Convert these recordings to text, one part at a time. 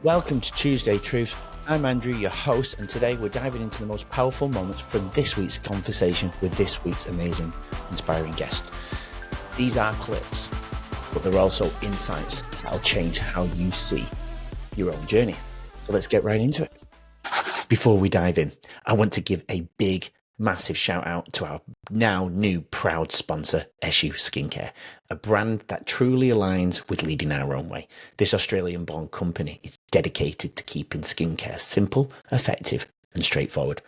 Welcome to Tuesday Truth. I'm Andrew, your host, and today we're diving into the most powerful moments from this week's conversation with this week's amazing, inspiring guest. These are clips, but they're also insights that'll change how you see your own journey. So let's get right into it. Before we dive in, I want to give a big, massive shout out to our now new proud sponsor, Eshu Skincare, a brand that truly aligns with leading our own way. This Australian-born company is dedicated to keeping skincare simple, effective, and straightforward.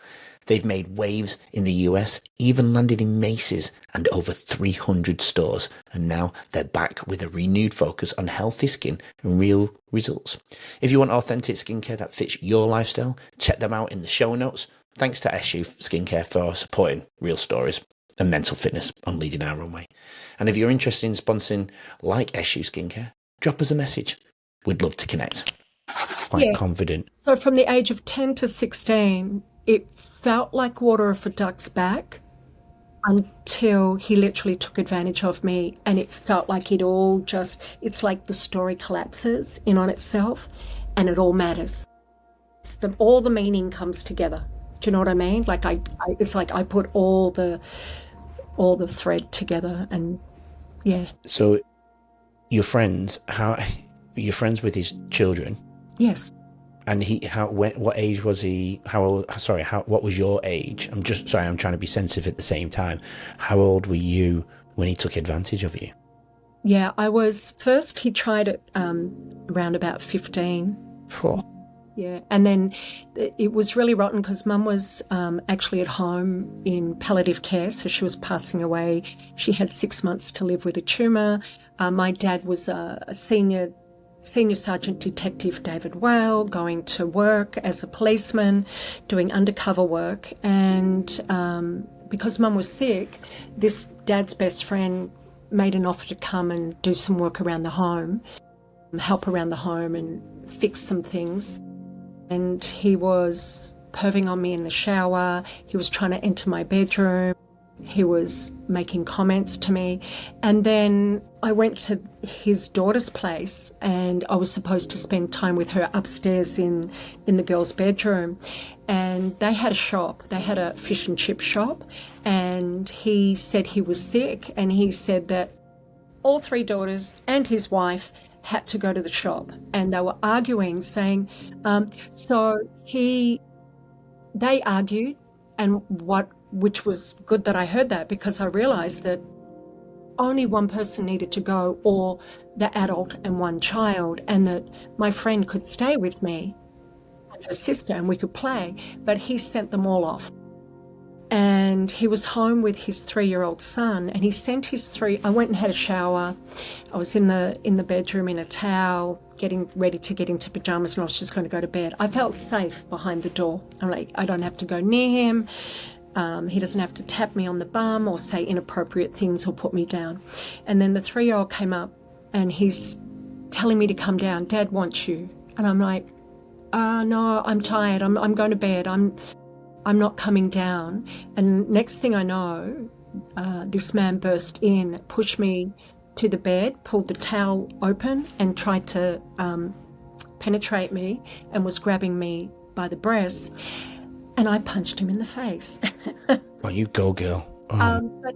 They've made waves in the US, even landed in Macy's and over 300 stores, and now they're back with a renewed focus on healthy skin and real results. If you want authentic skincare that fits your lifestyle, check them out in the show notes. Thanks to Eshu Skincare for supporting real stories and mental fitness on leading our own way. And if you're interested in sponsoring like Eshu Skincare, drop us a message. We'd love to connect. Quite confident. So from the age of 10 to 16, it felt like water off a duck's back until he literally took advantage of me, and it felt like it all just, it's like the story collapses in on itself and it all matters. All the meaning comes together. Do you know what I mean? Like it's like I put all the thread together, and yeah. So your friends, you're friends with his children? Yes. And what age was he? What was your age? I'm trying to be sensitive at the same time. How old were you when he took advantage of you? Yeah, he tried it around about 15. Oh. Yeah, and then it was really rotten because Mum was actually at home in palliative care, so she was passing away. She had 6 months to live with a tumour. My dad was a senior sergeant detective, David Wale, going to work as a policeman, doing undercover work. And because Mum was sick, this Dad's best friend made an offer to come and do some work around the home, help around the home and fix some things. And he was perving on me in the shower. He was trying to enter my bedroom. He was making comments to me. And then I went to his daughter's place, and I was supposed to spend time with her upstairs in the girls' bedroom. And they had a shop. They had a fish and chip shop. And he said he was sick. And he said that all three daughters and his wife had to go to the shop, and they were arguing, saying, they argued, and which was good that I heard that, because I realized that only one person needed to go, or the adult and one child, and that my friend could stay with me and her sister and we could play, but he sent them all off. And he was home with his 3-year-old son, and he sent I went and had a shower. I was in the bedroom in a towel, getting ready to get into pajamas, and I was just going to go to bed. I felt safe behind the door. I'm like, I don't have to go near him. He doesn't have to tap me on the bum or say inappropriate things or put me down. And then the 3-year-old came up, and he's telling me to come down. Dad wants you. And I'm like, no, I'm tired. I'm going to bed. I'm not coming down. And next thing I know, this man burst in, pushed me to the bed, pulled the towel open and tried to penetrate me, and was grabbing me by the breasts. And I punched him in the face. Oh, you go, girl. Oh. But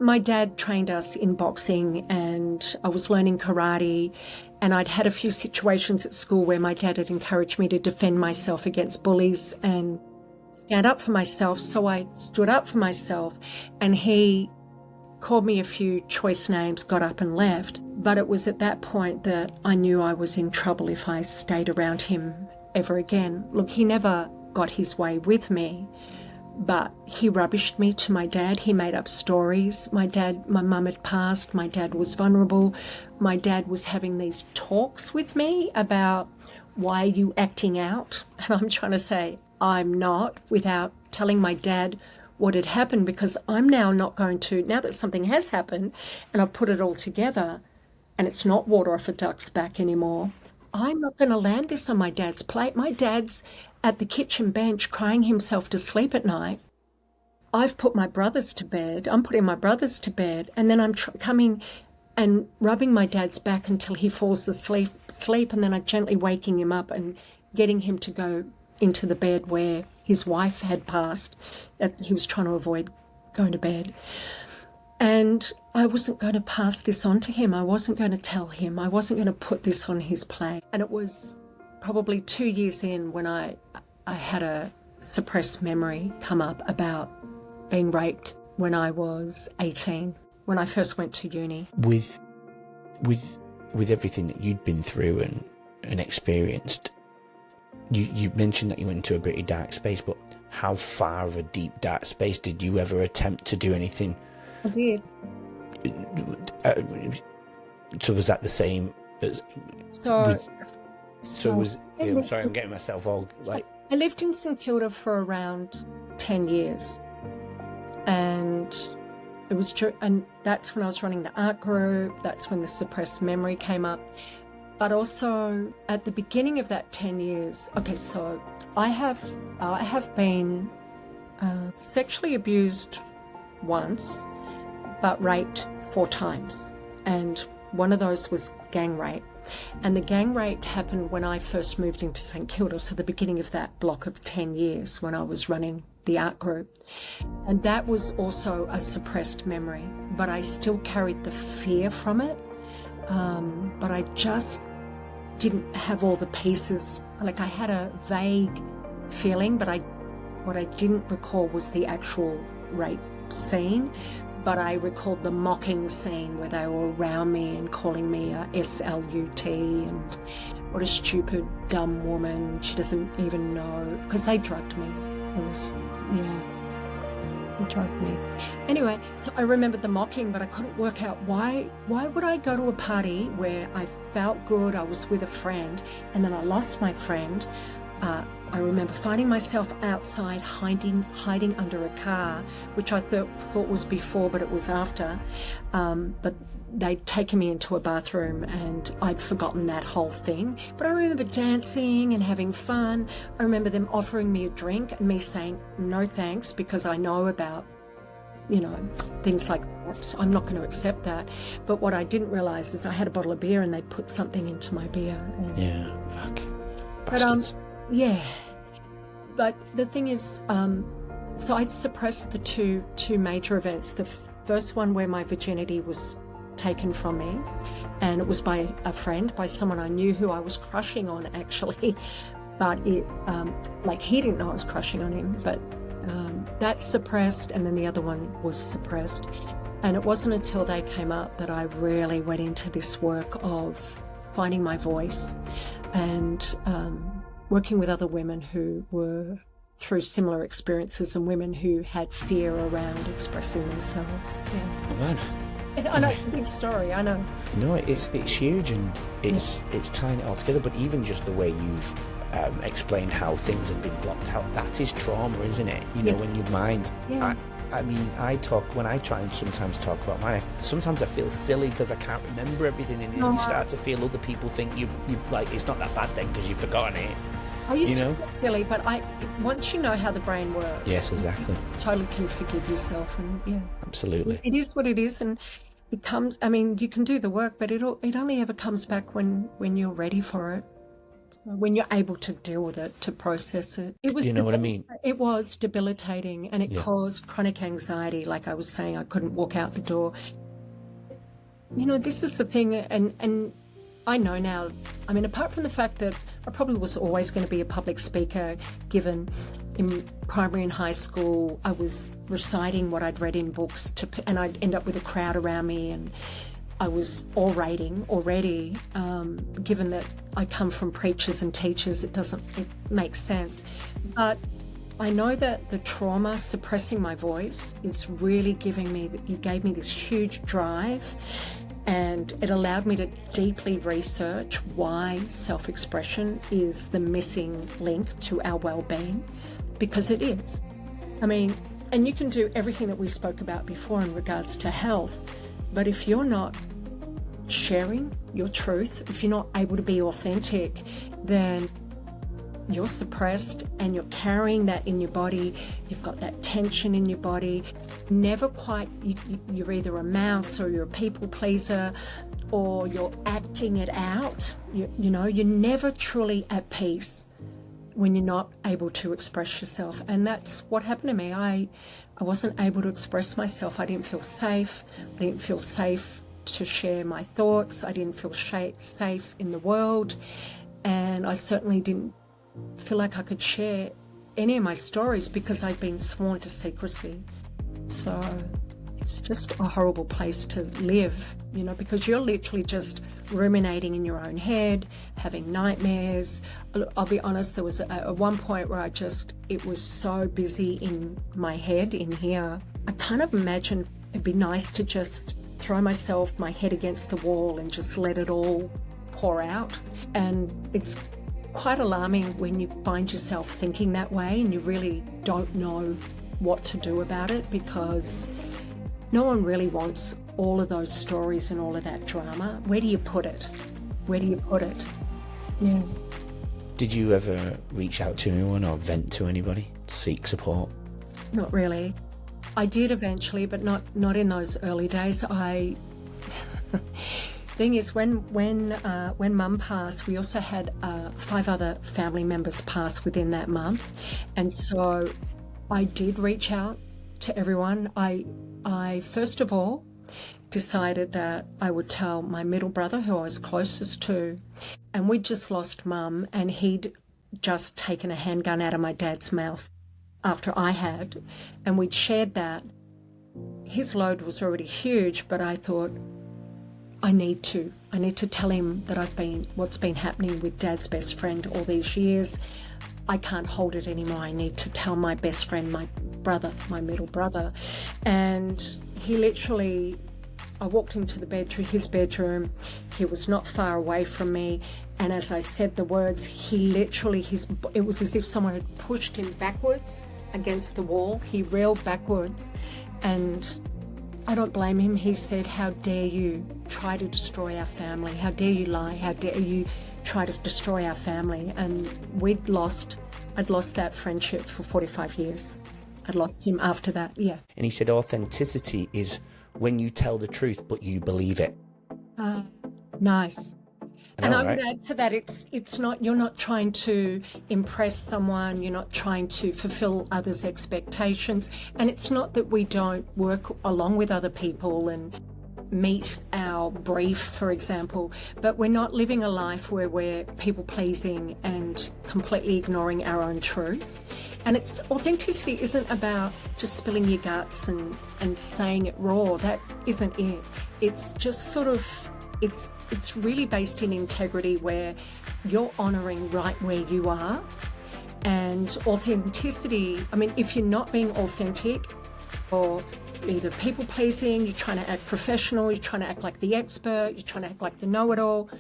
my dad trained us in boxing, and I was learning karate, and I'd had a few situations at school where my dad had encouraged me to defend myself against bullies and stand up for myself. So I stood up for myself, and he called me a few choice names, got up and left. But it was at that point that I knew I was in trouble if I stayed around him ever again. Look, he never got his way with me, but he rubbished me to my dad. He made up stories. My mum had passed. My dad was vulnerable. My dad was having these talks with me about, why are you acting out? And I'm trying to say, I'm not, without telling my dad what had happened, because I'm now not going to, now that something has happened and I've put it all together and it's not water off a duck's back anymore, I'm not going to land this on my dad's plate. My dad's at the kitchen bench crying himself to sleep at night. I've put my brothers to bed. I'm putting my brothers to bed, and then I'm coming and rubbing my dad's back until he falls asleep, and then I gently waking him up and getting him to go into the bed where his wife had passed. He was trying to avoid going to bed. And I wasn't going to pass this on to him. I wasn't going to tell him. I wasn't going to put this on his plate. And it was probably 2 years in when I had a suppressed memory come up about being raped when I was 18, when I first went to uni. With everything that you'd been through and experienced, you mentioned that you went into a pretty dark space, but how far of a deep dark space did you ever attempt to do anything? I did. So was that the same as... So was... Yeah, I'm sorry, I'm getting myself all like... I lived in St Kilda for around 10 years. And it was true, and that's when I was running the art group. That's when the suppressed memory came up. But also at the beginning of that 10 years, okay, so I have been sexually abused once, but raped 4 times. And one of those was gang rape. And the gang rape happened when I first moved into St Kilda, so the beginning of that block of 10 years when I was running the art group. And that was also a suppressed memory, but I still carried the fear from it. But I just didn't have all the pieces. Like, I had a vague feeling, but what I didn't recall was the actual rape scene. But I recalled the mocking scene where they were around me and calling me a SLUT and what a stupid, dumb woman. She doesn't even know, because they drugged me. It was, they drugged me. Anyway, so I remembered the mocking, but I couldn't work out why would I go to a party where I felt good, I was with a friend, and then I lost my friend. I remember finding myself outside hiding under a car, which I thought was before, but it was after. But they'd taken me into a bathroom and I'd forgotten that whole thing. But I remember dancing and having fun. I remember them offering me a drink and me saying, no thanks, because I know about, things like that. I'm not going to accept that. But what I didn't realise is I had a bottle of beer and they'd put something into my beer. Yeah, fuck. Bastards. But, yeah. But the thing is, so I'd suppressed the two major events. The first one where my virginity was taken from me, and it was by a friend, by someone I knew who I was crushing on, actually. But he didn't know I was crushing on him, but that's suppressed, and then the other one was suppressed. And it wasn't until they came up that I really went into this work of finding my voice and working with other women who were through similar experiences and women who had fear around expressing themselves. Yeah. Oh man. I know, it's a big story, I know. No, it's huge, and it's tying it all together, but even just the way you've explained how things have been blocked out, that is trauma, isn't it? Yes. When your mind... Yeah. I mean, when I try and sometimes talk about mine, sometimes I feel silly because I can't remember everything, and you start to feel other people think you've like, it's not that bad then because you've forgotten it. I used to feel silly, but once you know how the brain works, yes, exactly, you totally can forgive yourself, and yeah, absolutely, it is what it is, and it comes. I mean, you can do the work, but it only ever comes back when you're ready for it, when you're able to deal with it, to process it. It was, you know what I mean? It was debilitating, and it caused chronic anxiety. Like I was saying, I couldn't walk out the door. This is the thing, and I know now, I mean, apart from the fact that I probably was always going to be a public speaker, given in primary and high school, I was reciting what I'd read in books, and I'd end up with a crowd around me, and I was orating already, given that I come from preachers and teachers, it makes sense. But I know that the trauma suppressing my voice is really it gave me this huge drive, and it allowed me to deeply research why self-expression is the missing link to our well-being, because it is. I mean, and you can do everything that we spoke about before in regards to health, but if you're not sharing your truth, if you're not able to be authentic, then you're suppressed and you're carrying that in your body. You've got that tension in your body. Never quite, you're either a mouse or you're a people pleaser, or you're acting it out. You know, you're never truly at peace when you're not able to express yourself. And that's what happened to me. I wasn't able to express myself. I didn't feel safe. I didn't feel safe to share my thoughts. I didn't feel safe in the world. And I certainly didn't feel like I could share any of my stories because I'd been sworn to secrecy. So it's just a horrible place to live, you know, because you're literally just ruminating in your own head, having nightmares. I'll be honest, there was at one point where it was so busy in my head in here. I kind of imagined it'd be nice to just throw my head against the wall and just let it all pour out. And it's quite alarming when you find yourself thinking that way and you really don't know what to do about it, because no one really wants all of those stories and all of that drama. Where do you put it? Where do you put it? Yeah. Did you ever reach out to anyone or vent to anybody, seek support? Not really. I did eventually, but not in those early days. Thing is, when Mum passed, we also had 5 other family members pass within that month, and so I did reach out to everyone. I first of all decided that I would tell my middle brother, who I was closest to, and we'd just lost Mum, and he'd just taken a handgun out of my dad's mouth after I had, and we'd shared that. His load was already huge, but I thought, I need to tell him that what's been happening with Dad's best friend all these years. I can't hold it anymore. I need to tell my best friend, my brother, my middle brother. And he literally, I walked into his bedroom. He was not far away from me. And as I said the words, he literally, it was as if someone had pushed him backwards against the wall. He reeled backwards, and I don't blame him. He said, "How dare you try to destroy our family? How dare you lie? How dare you try to destroy our family?" And I'd lost that friendship for 45 years. I'd lost him after that, yeah. And he said authenticity is when you tell the truth, but you believe it. Nice. I know, and I right? would add to that, it's not, you're not trying to impress someone, you're not trying to fulfill others' expectations, and it's not that we don't work along with other people and meet our brief, for example, but we're not living a life where we're people pleasing and completely ignoring our own truth. And authenticity isn't about just spilling your guts and saying it raw. That isn't it. It's just sort of, it's really based in integrity, where you're honouring right where you are. And authenticity, I mean, if you're not being authentic, or either people pleasing, you're trying to act professional, you're trying to act like the expert, you're trying to act like the know-it-all,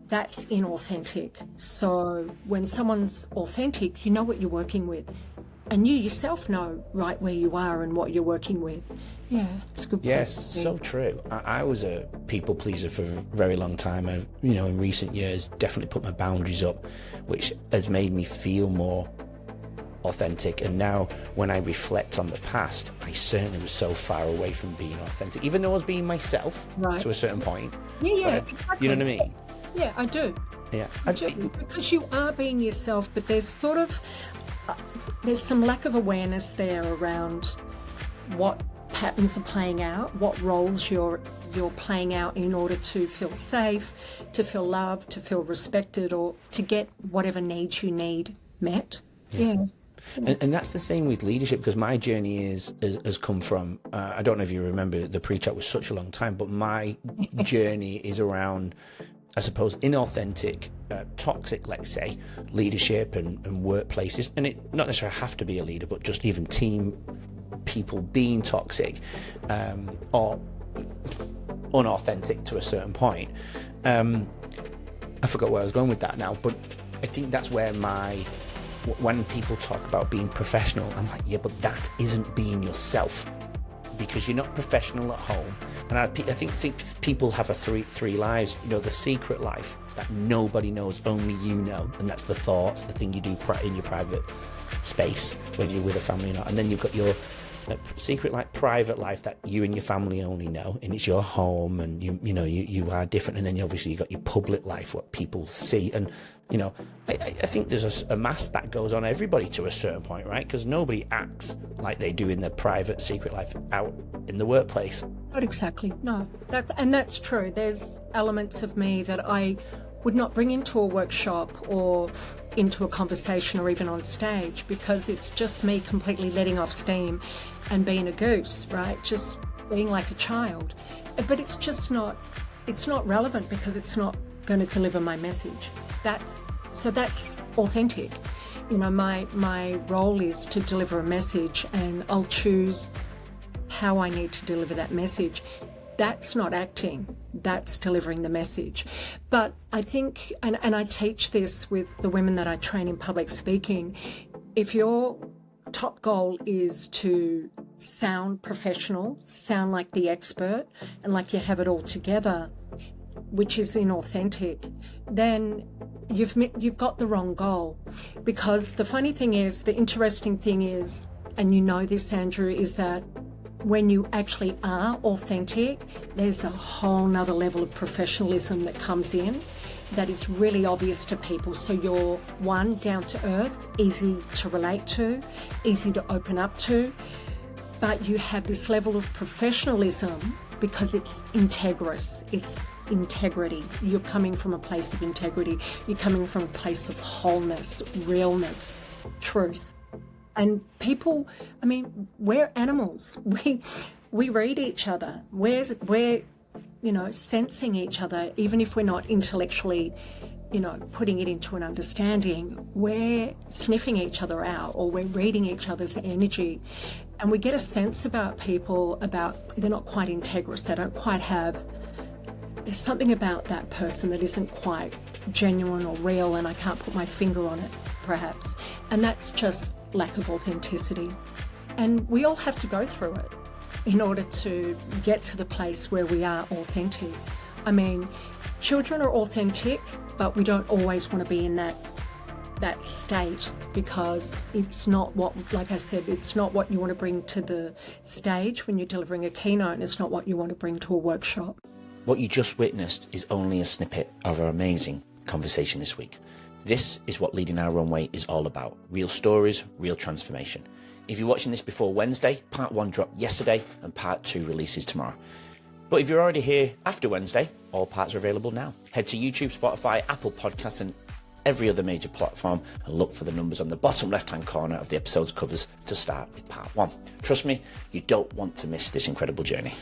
that's inauthentic. So when someone's authentic, you know what you're working with, and you yourself know right where you are and what you're working with. Yeah, it's a good point. Yes, so true. I was a people pleaser for a very long time. I've, in recent years, definitely put my boundaries up, which has made me feel more authentic. And now when I reflect on the past, I certainly was so far away from being authentic, even though I was being myself to a certain point. Yeah, exactly. You know what I mean? Yeah, I do. Yeah. I do. Because you are being yourself, but there's sort of, there's some lack of awareness there around what patterns are playing out, what roles you're playing out in order to feel safe, to feel loved, to feel respected, or to get whatever needs you need met. Yeah. And that's the same with leadership, because my journey has come from, I don't know if you remember, the pre-chat was such a long time, but my journey is around, I suppose, inauthentic, toxic, let's say, leadership and workplaces. And it not necessarily have to be a leader, but just even team people being toxic or unauthentic to a certain point. I forgot where I was going with that now, but I think that's where when people talk about being professional, I'm like, yeah, but that isn't being yourself, because you're not professional at home. And I think people have a three lives, the secret life, that nobody knows, only you know, and that's the thoughts, the thing you do in your private space, whether you're with a family or not. And then you've got your secret, like, private life that you and your family only know, and it's your home, and you are different. And then obviously you got your public life, what people see. And I think there's a mask that goes on everybody to a certain point, right? Because nobody acts like they do in their private secret life out in the workplace. Not exactly, no. That's true. There's elements of me that I would not bring into a workshop or into a conversation or even on stage, because it's just me completely letting off steam and being a goose, right? Just being like a child. But it's just not, it's not relevant, because it's not going to deliver my message. That's authentic. My role is to deliver a message, and I'll choose how I need to deliver that message. That's not acting, that's delivering the message. But I think, and I teach this with the women that I train in public speaking, if your top goal is to sound professional, sound like the expert, and like you have it all together, which is inauthentic, then you've got the wrong goal. Because the funny thing is, the interesting thing is, and you know this, Andrew, is that when you actually are authentic, there's a whole nother level of professionalism that comes in that is really obvious to people. So you're, one, down to earth, easy to relate to, easy to open up to, but you have this level of professionalism because it's integrous, it's integrity. You're coming from a place of integrity. You're coming from a place of wholeness, realness, truth. And people, I mean, we're animals. We read each other. We're sensing each other, even if we're not intellectually, putting it into an understanding. We're sniffing each other out, or we're reading each other's energy. And we get a sense about people, they're not quite integrous. They don't quite have, there's something about that person that isn't quite genuine or real, and I can't put my finger on it, perhaps. And that's just lack of authenticity. And we all have to go through it in order to get to the place where we are authentic. I mean, children are authentic, but we don't always want to be in that state, because it's not what, like I said, it's not what you want to bring to the stage when you're delivering a keynote, and it's not what you want to bring to a workshop. What you just witnessed is only a snippet of our amazing conversation this week. This is what Leading Our Own Way is all about. Real stories, real transformation. If you're watching this before Wednesday, part 1 dropped yesterday and part 2 releases tomorrow. But if you're already here after Wednesday, all parts are available now. Head to YouTube, Spotify, Apple Podcasts and every other major platform and look for the numbers on the bottom left-hand corner of the episode's covers to start with part 1. Trust me, you don't want to miss this incredible journey.